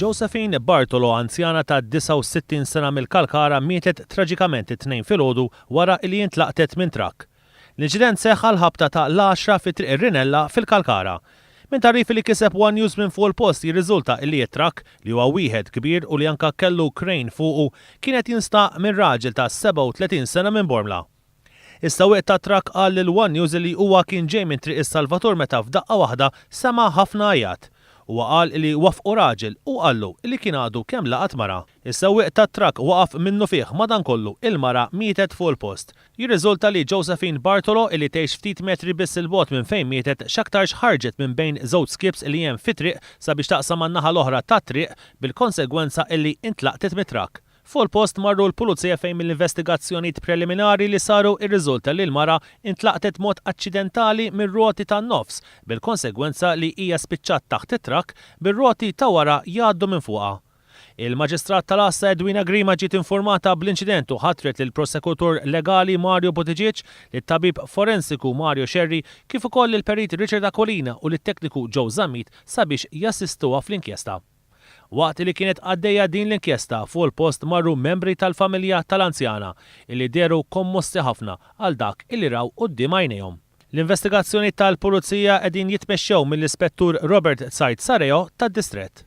Josephine Bartolo, anzjana ta' 69 sena mill-Kalkara, mietet traġikament it-tnejn filgħodu wara li jintlaqtet minn trakk. L-inċident seħħ l-ħabta ta' l-10 fi triq ir-Rinella fil-Kalkara. Min tarif li kiseb One News minn fuq il-post jirriżulta li t-trakk li huwa wieħed kbir u li anka kellu crane fuqu kienet jinstaq minn raġel ta' 37 sena minn Bormla. Is-sewwieq ta' trakk qal lil One News li huwa kien ġej minn triq is-Salvatur meta f'daqqa waħda sema ħafna għajat. Huwa qal li wafqu raġel u qallu li kien għadu kemm laqat mara. Is-sewwieq tat-trakk waqaf minnu fih madankollu il-mara mietet fuq il-post. Jirriżulta li Josephine Bartolo li tgħix ftit metri biss il-bogħod minn fejn mietet x'aktarx ħarġet minn bejn żewġ skips li hemm fit-triq sabiex taqsam man-naħa l-oħra tat-triq bil-konsegwenza li intlaqtet mit-trakk. Fuq il-post marru l-pulizija fejn mill-investigazzjonijiet preliminari li saru irriżulta li l-mara intlaqtet mod aċċidentali mir-roti tan-nofs bil-konsegwenza li hija spiċċat taħt it-trakk bir-roti ta' wara jgħaddu minn fuqha. Il-Maġistrat tal-Assa Edwina Grima ġiet informata bl-inċident u ħatret lill prosekutur legali Mario Buttigieg, lit-tabib forensiku Mario Scerri kif ukoll il-perit Richard Aquilina u lit-tekniku Joe Zammit sabiex jassistuha fl-inkjesta. Waqt li kienet għaddejja din l-inkjesta fuq il-post marru membri tal-familja tal-anzjana illi deru kommossi ħafna għal dak illi raw quddiem għajnejhom. L-investigazzjoni tal-pulizija qegħdin jitmexxew mill-Ispettur Robert Tsajt Sareo tad-Distrett.